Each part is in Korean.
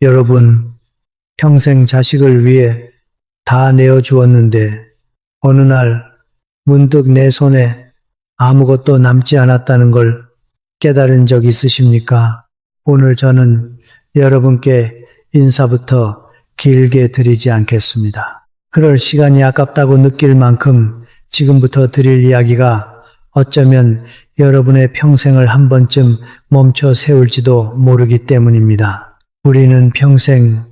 여러분, 평생 자식을 위해 다 내어주었는데 어느 날 문득 내 손에 아무것도 남지 않았다는 걸 깨달은 적 있으십니까? 오늘 저는 여러분께 인사부터 길게 드리지 않겠습니다. 그럴 시간이 아깝다고 느낄 만큼 지금부터 드릴 이야기가 어쩌면 여러분의 평생을 한 번쯤 멈춰 세울지도 모르기 때문입니다. 우리는 평생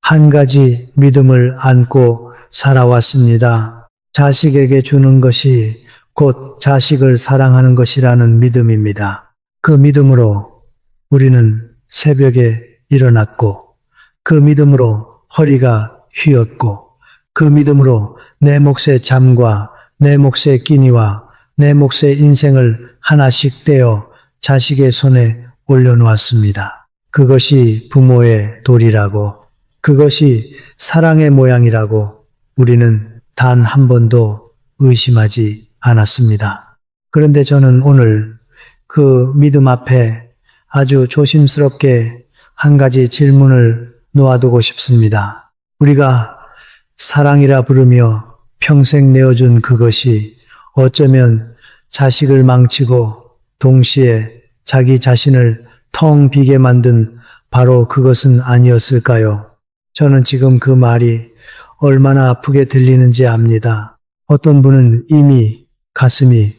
한 가지 믿음을 안고 살아왔습니다. 자식에게 주는 것이 곧 자식을 사랑하는 것이라는 믿음입니다. 그 믿음으로 우리는 새벽에 일어났고, 그 믿음으로 허리가 휘었고, 그 믿음으로 내 몫의 잠과 내 몫의 끼니와 내 몫의 인생을 하나씩 떼어 자식의 손에 올려놓았습니다. 그것이 부모의 도리라고, 그것이 사랑의 모양이라고 우리는 단 한 번도 의심하지 않았습니다. 그런데 저는 오늘 그 믿음 앞에 아주 조심스럽게 한 가지 질문을 놓아두고 싶습니다. 우리가 사랑이라 부르며 평생 내어준 그것이 어쩌면 자식을 망치고 동시에 자기 자신을 텅 비게 만든 바로 그것은 아니었을까요? 저는 지금 그 말이 얼마나 아프게 들리는지 압니다. 어떤 분은 이미 가슴이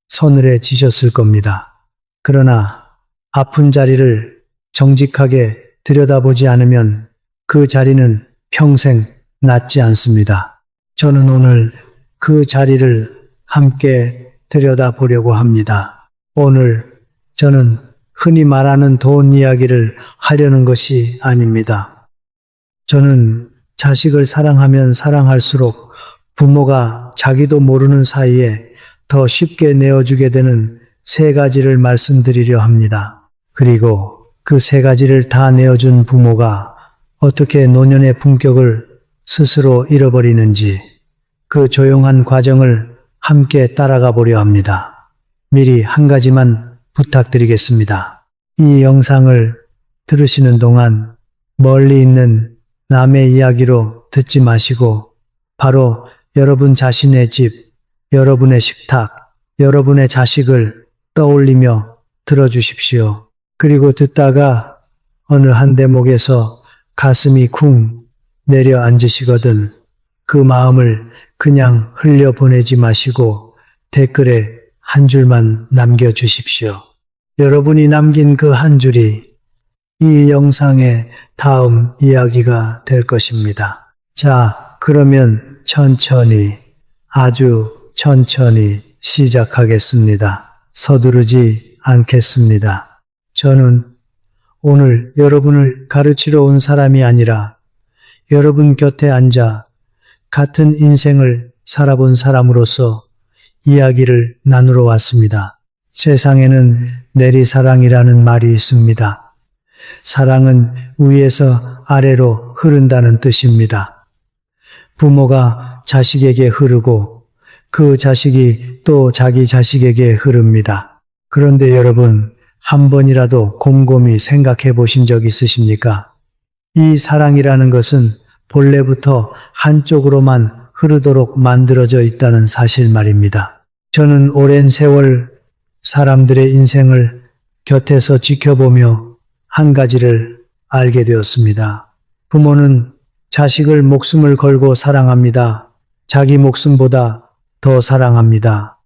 서늘해지셨을 겁니다. 그러나 아픈 자리를 정직하게 들여다보지 않으면 그 자리는 평생 낫지 않습니다. 저는 오늘 그 자리를 함께 들여다보려고 합니다. 오늘 저는 흔히 말하는 돈 이야기를 하려는 것이 아닙니다. 저는 자식을 사랑하면 사랑할수록 부모가 자기도 모르는 사이에 더 쉽게 내어주게 되는 세 가지를 말씀드리려 합니다. 그리고 그 세 가지를 다 내어준 부모가 어떻게 노년의 품격을 스스로 잃어버리는지 그 조용한 과정을 함께 따라가 보려 합니다. 미리 한 가지만 부탁드리겠습니다. 이 영상을 들으시는 동안 멀리 있는 남의 이야기로 듣지 마시고 바로 여러분 자신의 집, 여러분의 식탁, 여러분의 자식을 떠올리며 들어주십시오. 그리고 듣다가 어느 한 대목에서 가슴이 쿵 내려앉으시거든 그 마음을 그냥 흘려보내지 마시고 댓글에 한 줄만 남겨주십시오. 여러분이 남긴 그 한 줄이 이 영상의 다음 이야기가 될 것입니다. 자, 그러면 천천히, 아주 천천히 시작하겠습니다. 서두르지 않겠습니다. 저는 오늘 여러분을 가르치러 온 사람이 아니라 여러분 곁에 앉아 같은 인생을 살아본 사람으로서 이야기를 나누러 왔습니다. 세상에는 내리사랑이라는 말이 있습니다. 사랑은 위에서 아래로 흐른다는 뜻입니다. 부모가 자식에게 흐르고 그 자식이 또 자기 자식에게 흐릅니다. 그런데 여러분, 한 번이라도 곰곰이 생각해 보신 적 있으십니까? 이 사랑이라는 것은 본래부터 한쪽으로만 흐르도록 만들어져 있다는 사실 말입니다. 저는 오랜 세월 사람들의 인생을 곁에서 지켜보며 한 가지를 알게 되었습니다. 부모는 자식을 목숨을 걸고 사랑합니다. 자기 목숨보다 더 사랑합니다.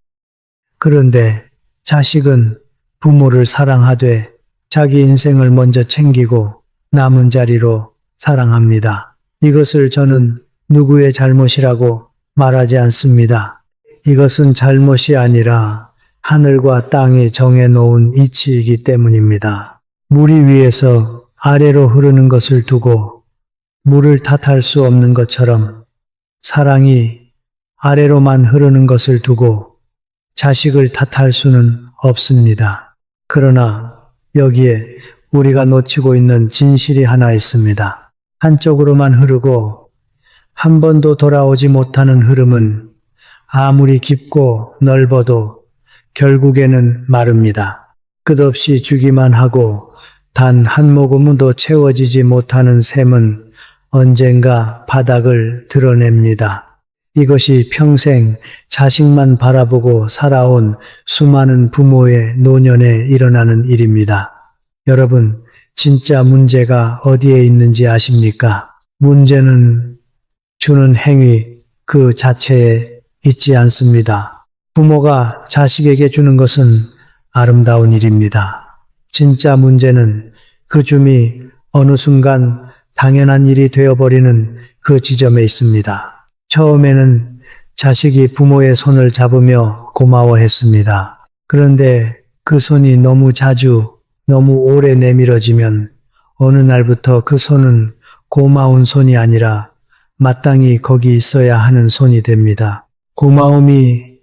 그런데 자식은 부모를 사랑하되 자기 인생을 먼저 챙기고 남은 자리로 사랑합니다. 이것을 저는 누구의 잘못이라고 말하지 않습니다. 이것은 잘못이 아니라 하늘과 땅이 정해놓은 이치이기 때문입니다. 물이 위에서 아래로 흐르는 것을 두고 물을 탓할 수 없는 것처럼 사랑이 아래로만 흐르는 것을 두고 자식을 탓할 수는 없습니다. 그러나 여기에 우리가 놓치고 있는 진실이 하나 있습니다. 한쪽으로만 흐르고 한 번도 돌아오지 못하는 흐름은 아무리 깊고 넓어도 결국에는 마릅니다. 끝없이 주기만 하고 단 한 모금도 채워지지 못하는 샘은 언젠가 바닥을 드러냅니다. 이것이 평생 자식만 바라보고 살아온 수많은 부모의 노년에 일어나는 일입니다. 여러분, 진짜 문제가 어디에 있는지 아십니까? 문제는 주는 행위 그 자체에 있지 않습니다. 부모가 자식에게 주는 것은 아름다운 일입니다. 진짜 문제는 그 줌이 어느 순간 당연한 일이 되어버리는 그 지점에 있습니다. 처음에는 자식이 부모의 손을 잡으며 고마워했습니다. 그런데 그 손이 너무 자주, 너무 오래 내밀어지면 어느 날부터 그 손은 고마운 손이 아니라 마땅히 거기 있어야 하는 손이 됩니다. 고마움이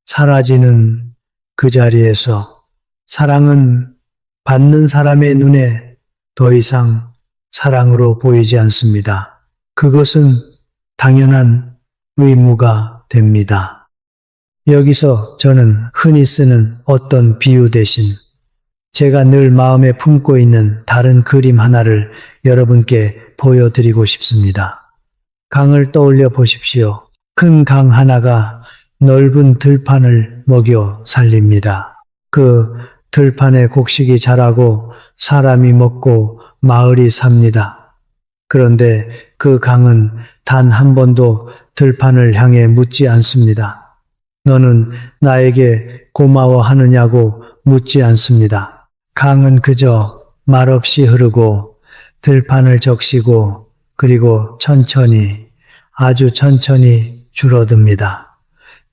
사라지는 그 자리에서 사랑은 받는 사람의 눈에 더 이상 사랑으로 보이지 않습니다. 그것은 당연한 의무가 됩니다. 여기서 저는 흔히 쓰는 어떤 비유 대신 제가 늘 마음에 품고 있는 다른 그림 하나를 여러분께 보여드리고 싶습니다. 강을 떠올려 보십시오. 큰 강 하나가 넓은 들판을 먹여 살립니다. 그 들판에 곡식이 자라고 사람이 먹고 마을이 삽니다. 그런데 그 강은 단 한 번도 들판을 향해 묻지 않습니다. 너는 나에게 고마워하느냐고 묻지 않습니다. 강은 그저 말없이 흐르고 들판을 적시고 그리고 천천히 아주 천천히 줄어듭니다.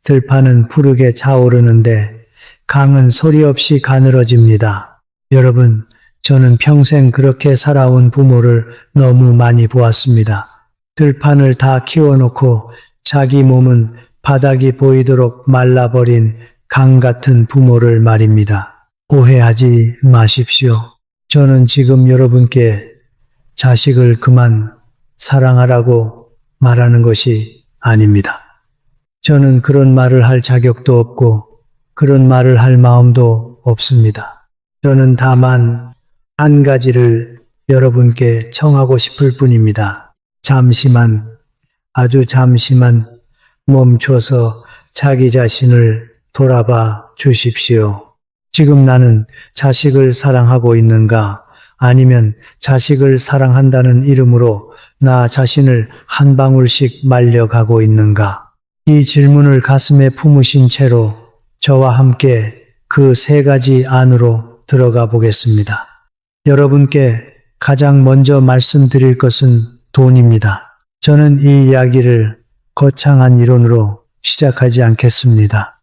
들판은 푸르게 차오르는데 강은 소리 없이 가늘어집니다. 여러분, 저는 평생 그렇게 살아온 부모를 너무 많이 보았습니다. 들판을 다 키워놓고 자기 몸은 바닥이 보이도록 말라버린 강 같은 부모를 말입니다. 오해하지 마십시오. 저는 지금 여러분께 자식을 그만 사랑하라고 말하는 것이 아닙니다. 저는 그런 말을 할 자격도 없고 그런 말을 할 마음도 없습니다. 저는 다만 한 가지를 여러분께 청하고 싶을 뿐입니다. 잠시만, 아주 잠시만 멈춰서 자기 자신을 돌아봐 주십시오. 지금 나는 자식을 사랑하고 있는가? 아니면 자식을 사랑한다는 이름으로 나 자신을 한 방울씩 말려가고 있는가? 이 질문을 가슴에 품으신 채로 저와 함께 그 세 가지 안으로 들어가 보겠습니다. 여러분께 가장 먼저 말씀드릴 것은 돈입니다. 저는 이 이야기를 거창한 이론으로 시작하지 않겠습니다.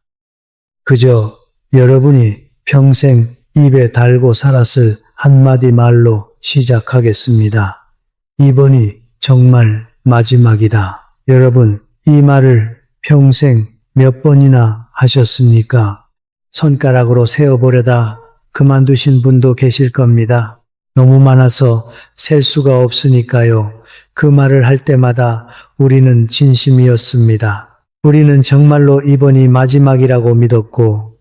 그저 여러분이 평생 입에 달고 살았을 한마디 말로 시작하겠습니다. 이번이 정말 마지막이다. 여러분, 이 말을 평생 몇 번이나 하셨습니까? 손가락으로 세어보려다 그만두신 분도 계실 겁니다. 너무 많아서 셀 수가 없으니까요. 그 말을 할 때마다 우리는 진심이었습니다. 우리는 정말로 이번이 마지막이라고 믿었고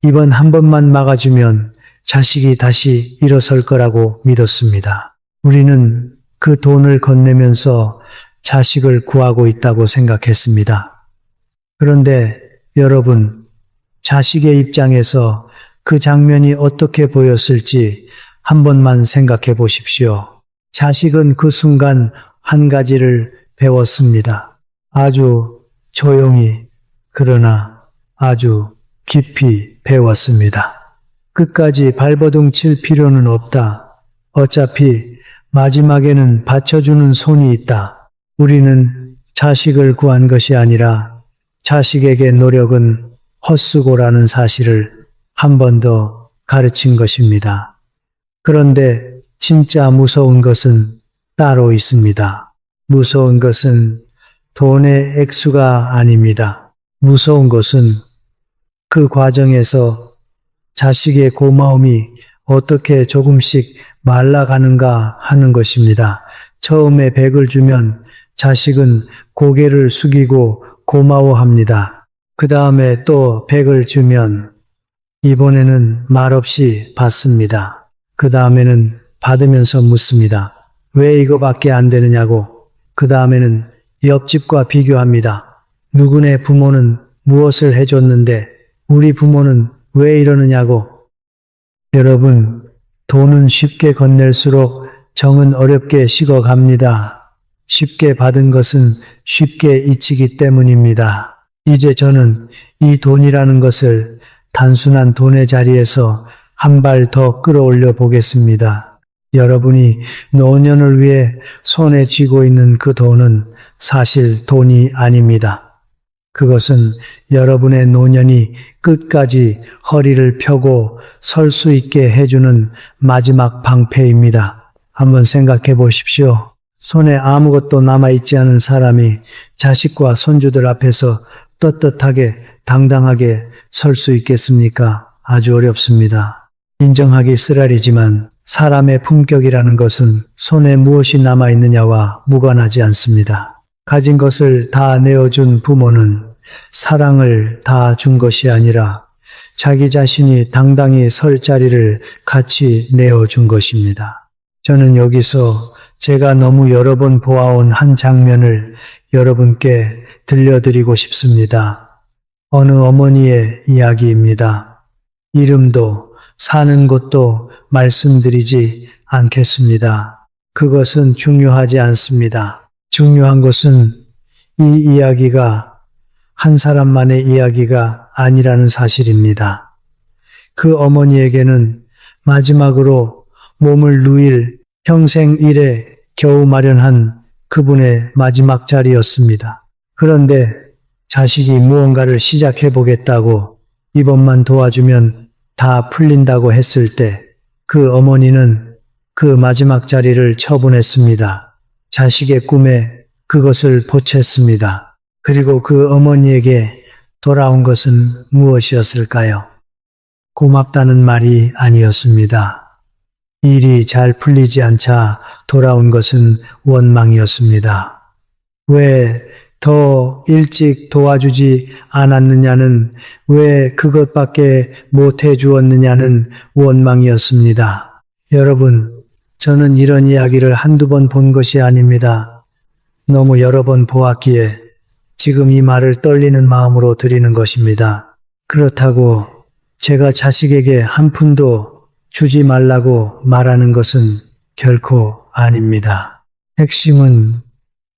이번 한 번만 막아주면 자식이 다시 일어설 거라고 믿었습니다. 우리는 그 돈을 건네면서 자식을 구하고 있다고 생각했습니다. 그런데 여러분, 자식의 입장에서 그 장면이 어떻게 보였을지 한 번만 생각해 보십시오. 자식은 그 순간 한 가지를 배웠습니다. 아주 조용히, 그러나 아주 깊이 배웠습니다. 끝까지 발버둥 칠 필요는 없다. 어차피 마지막에는 받쳐주는 손이 있다. 우리는 자식을 구한 것이 아니라 자식에게 노력은 헛수고라는 사실을 한 번 더 가르친 것입니다. 그런데 진짜 무서운 것은 따로 있습니다. 무서운 것은 돈의 액수가 아닙니다. 무서운 것은 그 과정에서 자식의 고마움이 어떻게 조금씩 말라가는가 하는 것입니다. 처음에 100을 주면 자식은 고개를 숙이고 고마워합니다. 그 다음에 또 100을 주면 이번에는 말없이 받습니다. 그 다음에는 받으면서 묻습니다. 왜 이거밖에 안 되느냐고. 그 다음에는 옆집과 비교합니다. 누구네 부모는 무엇을 해줬는데 우리 부모는 왜 이러느냐고. 여러분, 돈은 쉽게 건넬수록 정은 어렵게 식어갑니다. 쉽게 받은 것은 쉽게 잊히기 때문입니다. 이제 저는 이 돈이라는 것을 단순한 돈의 자리에서 한 발 더 끌어올려 보겠습니다. 여러분이 노년을 위해 손에 쥐고 있는 그 돈은 사실 돈이 아닙니다. 그것은 여러분의 노년이 끝까지 허리를 펴고 설 수 있게 해주는 마지막 방패입니다. 한번 생각해 보십시오. 손에 아무것도 남아있지 않은 사람이 자식과 손주들 앞에서 떳떳하게 당당하게 설 수 있겠습니까? 아주 어렵습니다. 인정하기 쓰라리지만 사람의 품격이라는 것은 손에 무엇이 남아있느냐와 무관하지 않습니다. 가진 것을 다 내어준 부모는 사랑을 다 준 것이 아니라 자기 자신이 당당히 설 자리를 같이 내어준 것입니다. 저는 여기서 제가 너무 여러 번 보아온 한 장면을 여러분께 들려드리고 싶습니다. 어느 어머니의 이야기입니다. 이름도 사는 곳도 말씀드리지 않겠습니다. 그것은 중요하지 않습니다. 중요한 것은 이 이야기가 한 사람만의 이야기가 아니라는 사실입니다. 그 어머니에게는 마지막으로 몸을 누일 평생 일에 겨우 마련한 그분의 마지막 자리였습니다. 그런데 자식이 무언가를 시작해 보겠다고 이번만 도와주면 다 풀린다고 했을 때 그 어머니는 그 마지막 자리를 처분했습니다. 자식의 꿈에 그것을 보챘습니다. 그리고 그 어머니에게 돌아온 것은 무엇이었을까요? 고맙다는 말이 아니었습니다. 일이 잘 풀리지 않자 돌아온 것은 원망이었습니다. 왜 더 일찍 도와주지 않았느냐는, 왜 그것밖에 못해 주었느냐는 원망이었습니다. 여러분, 저는 이런 이야기를 한두 번 본 것이 아닙니다. 너무 여러 번 보았기에 지금 이 말을 떨리는 마음으로 드리는 것입니다. 그렇다고 제가 자식에게 한 푼도 주지 말라고 말하는 것은 결코 아닙니다. 핵심은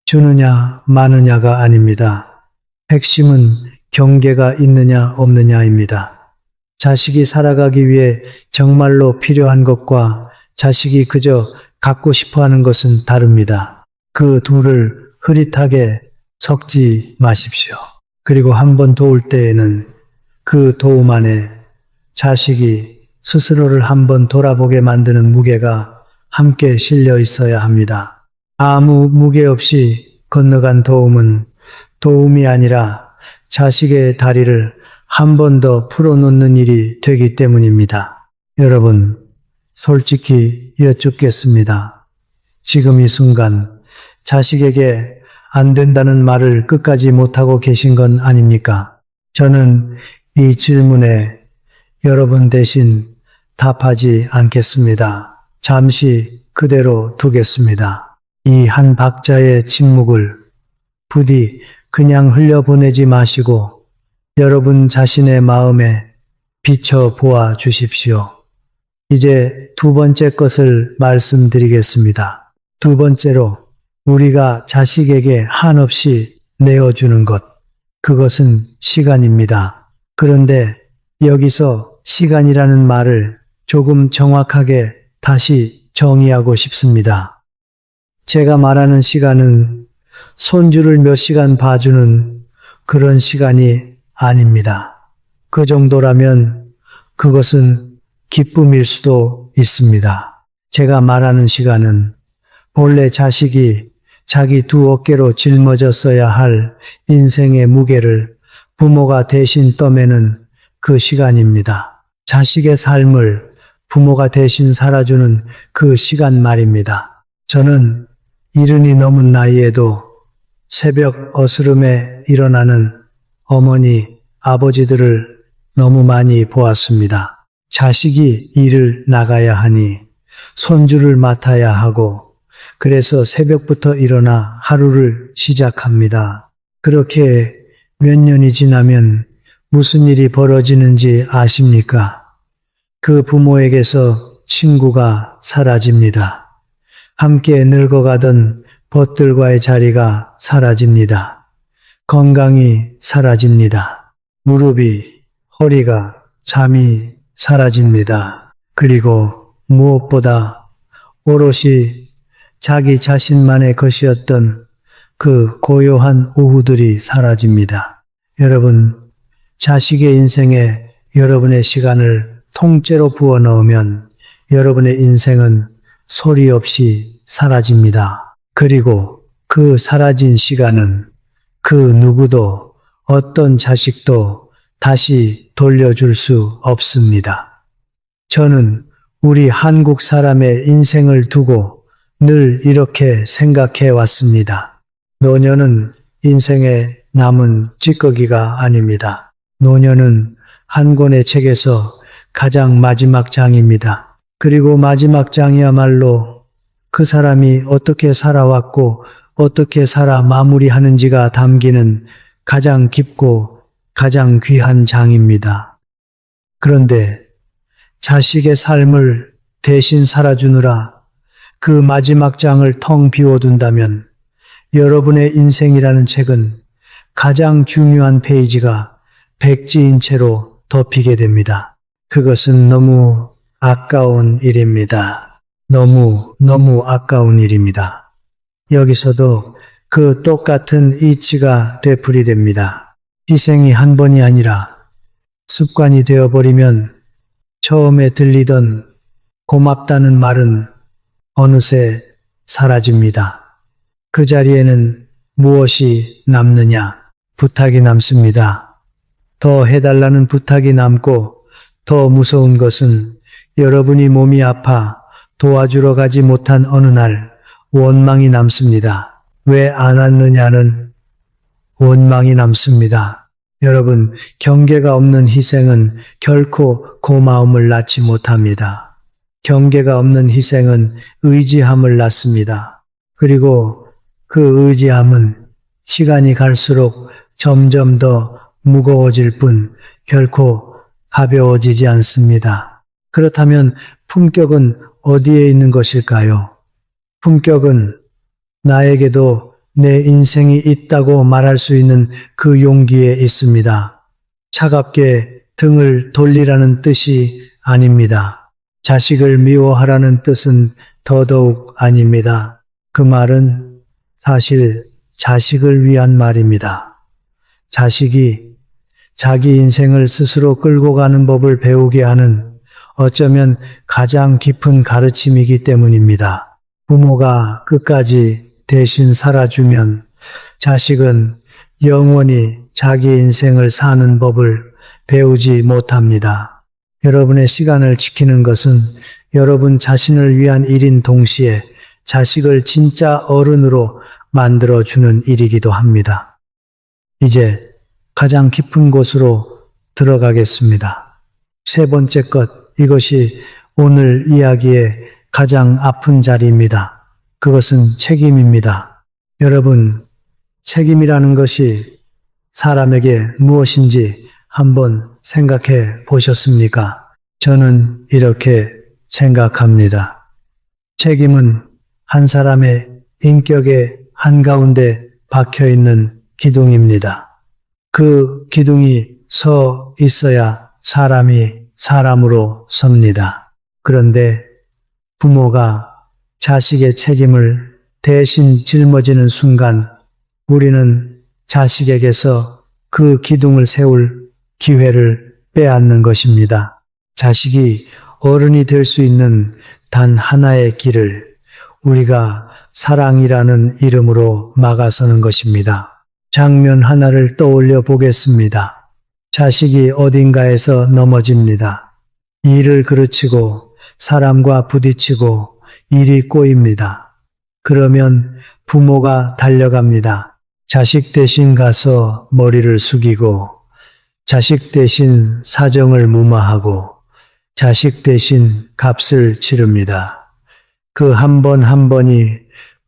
주느냐 마느냐가 아닙니다. 핵심은 경계가 있느냐 없느냐입니다. 자식이 살아가기 위해 정말로 필요한 것과 자식이 그저 갖고 싶어 하는 것은 다릅니다. 그 둘을 흐릿하게 섞지 마십시오. 그리고 한 번 도울 때에는 그 도움 안에 자식이 스스로를 한번 돌아보게 만드는 무게가 함께 실려 있어야 합니다. 아무 무게 없이 건너간 도움은 도움이 아니라 자식의 다리를 한 번 더 풀어놓는 일이 되기 때문입니다. 여러분, 솔직히 여쭙겠습니다. 지금 이 순간 자식에게 안 된다는 말을 끝까지 못하고 계신 건 아닙니까? 저는 이 질문에 여러분 대신 답하지 않겠습니다. 잠시 그대로 두겠습니다. 이 한 박자의 침묵을 부디 그냥 흘려보내지 마시고 여러분 자신의 마음에 비춰 보아 주십시오. 이제 두 번째 것을 말씀드리겠습니다. 두 번째로 우리가 자식에게 한없이 내어주는 것, 그것은 시간입니다. 그런데 여기서 시간이라는 말을 조금 정확하게 다시 정의하고 싶습니다. 제가 말하는 시간은 손주를 몇 시간 봐주는 그런 시간이 아닙니다. 그 정도라면 그것은 기쁨일 수도 있습니다. 제가 말하는 시간은 본래 자식이 자기 두 어깨로 짊어졌어야 할 인생의 무게를 부모가 대신 떠매는 그 시간입니다. 자식의 삶을 부모가 대신 살아주는 그 시간 말입니다. 저는 이른이 넘은 나이에도 새벽 어스름에 일어나는 어머니, 아버지들을 너무 많이 보았습니다. 자식이 일을 나가야 하니 손주를 맡아야 하고 그래서 새벽부터 일어나 하루를 시작합니다. 그렇게 몇 년이 지나면 무슨 일이 벌어지는지 아십니까? 그 부모에게서 친구가 사라집니다. 함께 늙어가던 벗들과의 자리가 사라집니다. 건강이 사라집니다. 무릎이, 허리가, 잠이 사라집니다. 그리고 무엇보다 오롯이 자기 자신만의 것이었던 그 고요한 오후들이 사라집니다. 여러분, 자식의 인생에 여러분의 시간을 통째로 부어 넣으면 여러분의 인생은 소리 없이 사라집니다. 그리고 그 사라진 시간은 그 누구도 어떤 자식도 다시 돌려줄 수 없습니다. 저는 우리 한국 사람의 인생을 두고 늘 이렇게 생각해 왔습니다. 노년은 인생의 남은 찌꺼기가 아닙니다. 노년은 한 권의 책에서 가장 마지막 장입니다. 그리고 마지막 장이야말로 그 사람이 어떻게 살아왔고 어떻게 살아 마무리하는지가 담기는 가장 깊고 가장 귀한 장입니다. 그런데 자식의 삶을 대신 살아주느라 그 마지막 장을 텅 비워둔다면 여러분의 인생이라는 책은 가장 중요한 페이지가 백지인 채로 덮이게 됩니다. 그것은 너무 아까운 일입니다. 너무 아까운 일입니다. 여기서도 그 똑같은 이치가 되풀이됩니다. 희생이 한 번이 아니라 습관이 되어버리면 처음에 들리던 고맙다는 말은 어느새 사라집니다. 그 자리에는 무엇이 남느냐? 부탁이 남습니다. 더 해달라는 부탁이 남고 더 무서운 것은 여러분이 몸이 아파 도와주러 가지 못한 어느 날 원망이 남습니다. 왜 안 왔느냐는 원망이 남습니다. 여러분, 경계가 없는 희생은 결코 고마움을 낳지 못합니다. 경계가 없는 희생은 의지함을 낳습니다. 그리고 그 의지함은 시간이 갈수록 점점 더 무거워질 뿐 결코 가벼워지지 않습니다. 그렇다면 품격은 어디에 있는 것일까요? 품격은 나에게도 내 인생이 있다고 말할 수 있는 그 용기에 있습니다. 차갑게 등을 돌리라는 뜻이 아닙니다. 자식을 미워하라는 뜻은 더더욱 아닙니다. 그 말은 사실 자식을 위한 말입니다. 자식이 자기 인생을 스스로 끌고 가는 법을 배우게 하는 어쩌면 가장 깊은 가르침이기 때문입니다. 부모가 끝까지 대신 살아주면 자식은 영원히 자기 인생을 사는 법을 배우지 못합니다. 여러분의 시간을 지키는 것은 여러분 자신을 위한 일인 동시에 자식을 진짜 어른으로 만들어주는 일이기도 합니다. 이제 가장 깊은 곳으로 들어가겠습니다. 세 번째 것, 이것이 오늘 이야기의 가장 아픈 자리입니다. 그것은 책임입니다. 여러분, 책임이라는 것이 사람에게 무엇인지 한번 생각해 보셨습니까? 저는 이렇게 생각합니다. 책임은 한 사람의 인격의 한가운데 박혀 있는 기둥입니다. 그 기둥이 서 있어야 사람이 사람으로 섭니다. 그런데 부모가 자식의 책임을 대신 짊어지는 순간 우리는 자식에게서 그 기둥을 세울 기회를 빼앗는 것입니다. 자식이 어른이 될 수 있는 단 하나의 길을 우리가 사랑이라는 이름으로 막아서는 것입니다. 장면 하나를 떠올려 보겠습니다. 자식이 어딘가에서 넘어집니다. 일을 그르치고 사람과 부딪히고 일이 꼬입니다. 그러면 부모가 달려갑니다. 자식 대신 가서 머리를 숙이고 자식 대신 사정을 무마하고 자식 대신 값을 치릅니다. 그 한 번 한 번이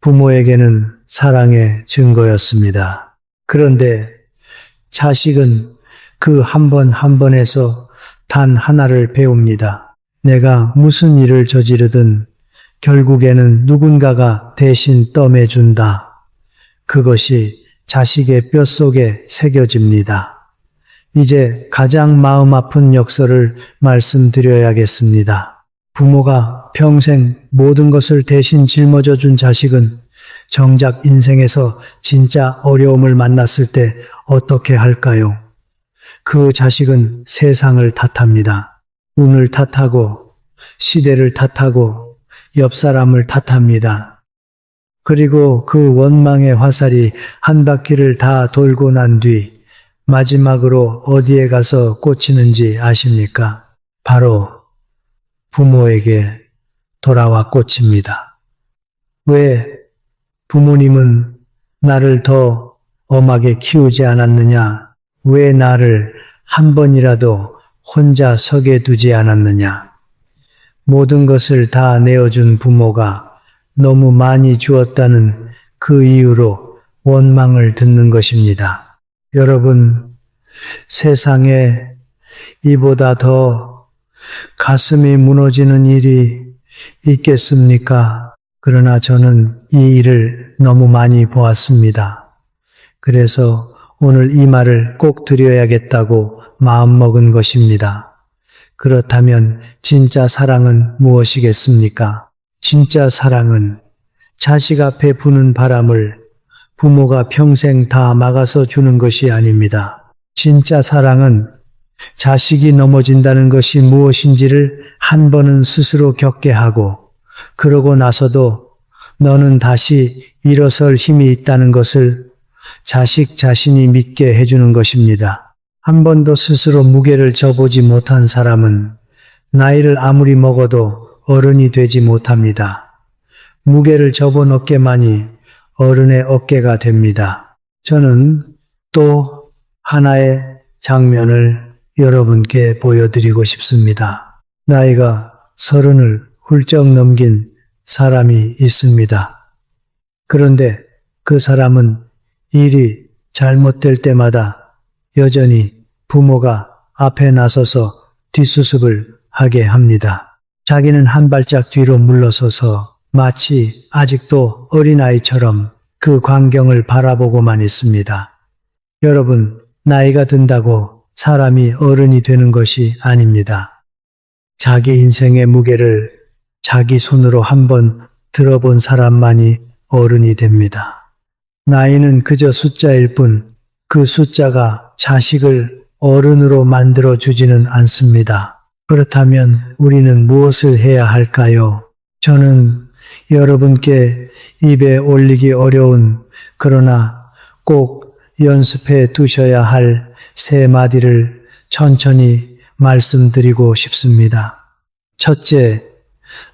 부모에게는 사랑의 증거였습니다. 그런데 자식은 그 한 번 한 번에서 단 하나를 배웁니다. 내가 무슨 일을 저지르든 결국에는 누군가가 대신 떠매준다. 그것이 자식의 뼛속에 새겨집니다. 이제 가장 마음 아픈 역설을 말씀드려야겠습니다. 부모가 평생 모든 것을 대신 짊어져 준 자식은 정작 인생에서 진짜 어려움을 만났을 때 어떻게 할까요? 그 자식은 세상을 탓합니다. 운을 탓하고 시대를 탓하고 옆 사람을 탓합니다. 그리고 그 원망의 화살이 한 바퀴를 다 돌고 난 뒤 마지막으로 어디에 가서 꽂히는지 아십니까? 바로 부모에게 돌아와 꽂힙니다. 왜 부모님은 나를 더 엄하게 키우지 않았느냐? 왜 나를 한 번이라도 혼자 서게 두지 않았느냐? 모든 것을 다 내어준 부모가 너무 많이 주었다는 그 이유로 원망을 듣는 것입니다. 여러분, 세상에 이보다 더 가슴이 무너지는 일이 있겠습니까? 그러나 저는 이 일을 너무 많이 보았습니다. 그래서 오늘 이 말을 꼭 드려야겠다고 마음먹은 것입니다. 그렇다면 진짜 사랑은 무엇이겠습니까? 진짜 사랑은 자식 앞에 부는 바람을 부모가 평생 다 막아서 주는 것이 아닙니다. 진짜 사랑은 자식이 넘어진다는 것이 무엇인지를 한 번은 스스로 겪게 하고 그러고 나서도 너는 다시 일어설 힘이 있다는 것을 자식 자신이 믿게 해주는 것입니다. 한 번도 스스로 무게를 져보지 못한 사람은 나이를 아무리 먹어도 어른이 되지 못합니다. 무게를 접은 어깨만이 어른의 어깨가 됩니다. 저는 또 하나의 장면을 여러분께 보여드리고 싶습니다. 나이가 30을 훌쩍 넘긴 사람이 있습니다. 그런데 그 사람은 일이 잘못될 때마다 여전히 부모가 앞에 나서서 뒷수습을 하게 합니다. 자기는 한 발짝 뒤로 물러서서 마치 아직도 어린아이처럼 그 광경을 바라보고만 있습니다. 여러분, 나이가 든다고 사람이 어른이 되는 것이 아닙니다. 자기 인생의 무게를 자기 손으로 한번 들어본 사람만이 어른이 됩니다. 나이는 그저 숫자일 뿐 그 숫자가 자식을 어른으로 만들어 주지는 않습니다. 그렇다면 우리는 무엇을 해야 할까요? 저는 여러분께 입에 올리기 어려운 그러나 꼭 연습해 두셔야 할 세 마디를 천천히 말씀드리고 싶습니다. 첫째,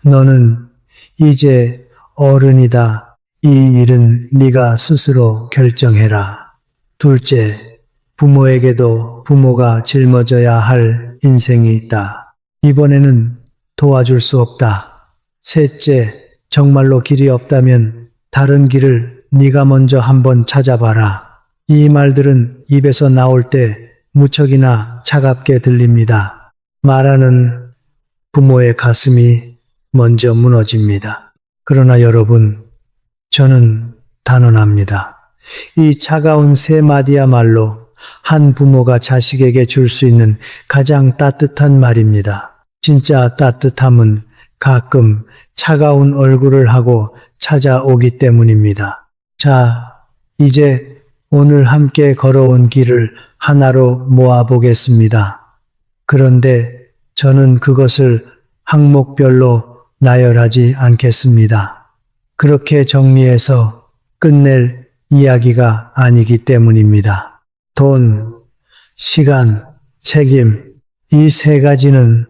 너는 이제 어른이다. 이 일은 네가 스스로 결정해라. 둘째, 부모에게도 부모가 짊어져야 할 인생이 있다. 이번에는 도와줄 수 없다. 셋째, 정말로 길이 없다면 다른 길을 네가 먼저 한번 찾아봐라. 이 말들은 입에서 나올 때 무척이나 차갑게 들립니다. 말하는 부모의 가슴이 먼저 무너집니다. 그러나 여러분, 저는 단언합니다. 이 차가운 세 마디야말로 한 부모가 자식에게 줄 수 있는 가장 따뜻한 말입니다. 진짜 따뜻함은 가끔 차가운 얼굴을 하고 찾아오기 때문입니다. 자, 이제 오늘 함께 걸어온 길을 하나로 모아보겠습니다. 그런데 저는 그것을 항목별로 나열하지 않겠습니다. 그렇게 정리해서 끝낼 이야기가 아니기 때문입니다. 돈, 시간, 책임, 이 세 가지는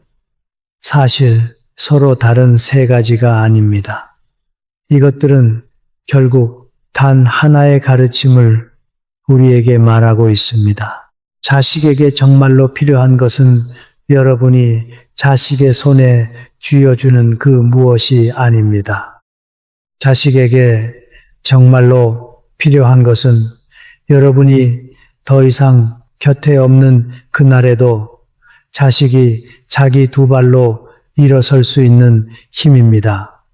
사실 서로 다른 세 가지가 아닙니다. 이것들은 결국 단 하나의 가르침을 우리에게 말하고 있습니다. 자식에게 정말로 필요한 것은 여러분이 자식의 손에 쥐어주는 그 무엇이 아닙니다. 자식에게 정말로 필요한 것은 여러분이 더 이상 곁에 없는 그날에도 자식이 자기 두 발로 일어설 수 있는 힘입니다.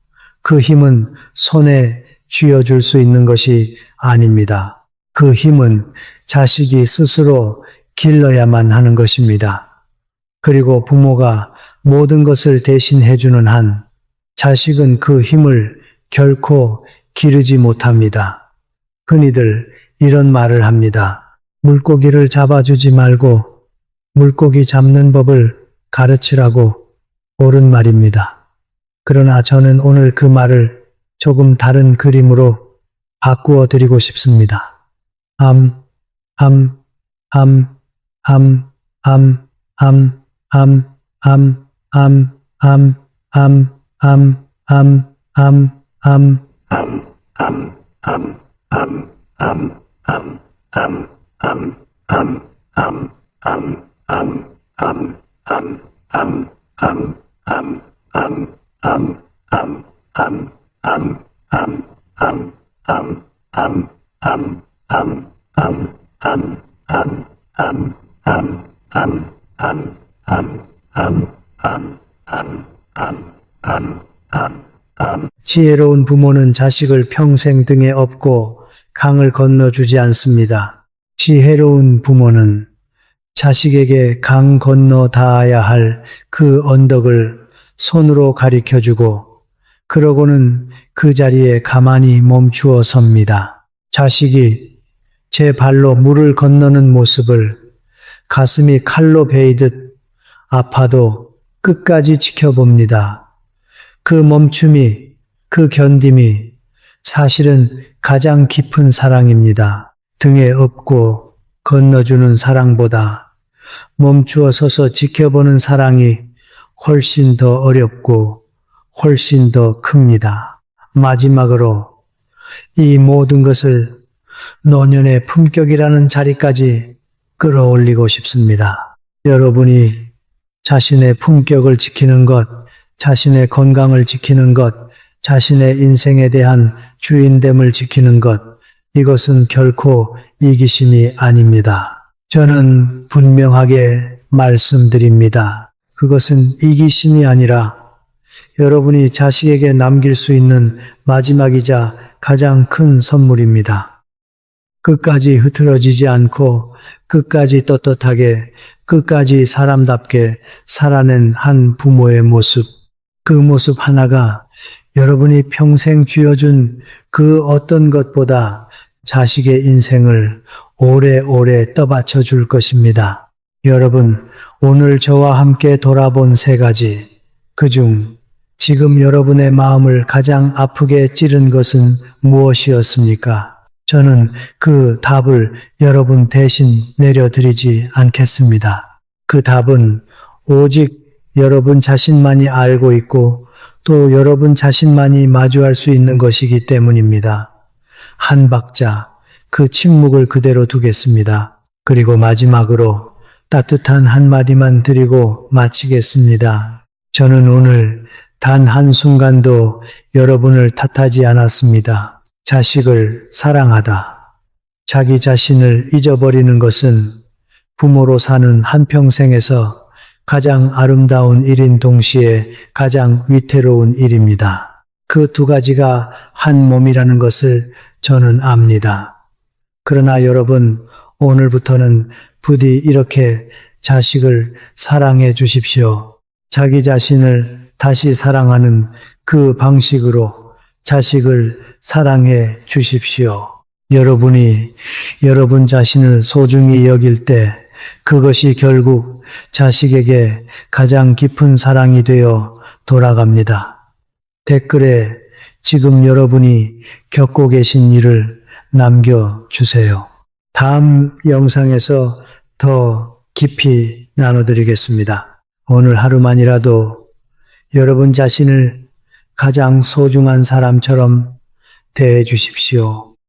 그 힘은 손에 쥐어줄 수 있는 것이 아닙니다. 그 힘은 자식이 스스로 길러야만 하는 것입니다. 그리고 부모가 모든 것을 대신해주는 한 자식은 그 힘을 결코 기르지 못합니다. 흔히들 이런 말을 합니다. 물고기를 잡아주지 말고 물고기 잡는 법을 가르치라고. 옳은 말입니다. 그러나 저는 오늘 그 말을 조금 다른 그림으로 바꾸어 드리고 싶습니다. 지혜로운 부모는 자식을 평생 등에 업고 강을 건너주지 않습니다. 지혜로운 부모는 자식에게 강 건너 닿아야 할 그 언덕을 손으로 가리켜주고 그러고는 그 자리에 가만히 멈추어 섭니다. 자식이 제 발로 물을 건너는 모습을 가슴이 칼로 베이듯 아파도 끝까지 지켜봅니다. 그 멈춤이, 그 견딤이 사실은 가장 깊은 사랑입니다. 등에 업고 건너주는 사랑보다 멈추어 서서 지켜보는 사랑이 훨씬 더 어렵고 훨씬 더 큽니다. 마지막으로 이 모든 것을 노년의 품격이라는 자리까지 끌어올리고 싶습니다. 여러분이 자신의 품격을 지키는 것, 자신의 건강을 지키는 것, 자신의 인생에 대한 주인됨을 지키는 것, 이것은 결코 이기심이 아닙니다. 저는 분명하게 말씀드립니다. 그것은 이기심이 아니라 여러분이 자식에게 남길 수 있는 마지막이자 가장 큰 선물입니다. 끝까지 흐트러지지 않고 끝까지 떳떳하게 끝까지 사람답게 살아낸 한 부모의 모습, 그 모습 하나가 여러분이 평생 쥐어준 그 어떤 것보다 자식의 인생을 오래오래 떠받쳐 줄 것입니다. 여러분, 오늘 저와 함께 돌아본 세 가지, 그중 지금 여러분의 마음을 가장 아프게 찌른 것은 무엇이었습니까? 저는 그 답을 여러분 대신 내려드리지 않겠습니다. 그 답은 오직 여러분 자신만이 알고 있고 또 여러분 자신만이 마주할 수 있는 것이기 때문입니다. 한 박자, 그 침묵을 그대로 두겠습니다. 그리고 마지막으로 따뜻한 한마디만 드리고 마치겠습니다. 저는 오늘 단 한순간도 여러분을 탓하지 않았습니다. 자식을 사랑하다. 자기 자신을 잊어버리는 것은 부모로 사는 한평생에서 가장 아름다운 일인 동시에 가장 위태로운 일입니다. 그 두 가지가 한 몸이라는 것을 저는 압니다. 그러나 여러분, 오늘부터는 부디 이렇게 자식을 사랑해 주십시오. 자기 자신을 다시 사랑하는 그 방식으로 자식을 사랑해 주십시오. 여러분이 여러분 자신을 소중히 여길 때 그것이 결국 자식에게 가장 깊은 사랑이 되어 돌아갑니다. 댓글에 지금 여러분이 겪고 계신 일을 남겨주세요. 다음 영상에서 더 깊이 나눠드리겠습니다. 오늘 하루만이라도 여러분 자신을 가장 소중한 사람처럼 대해 주십시오.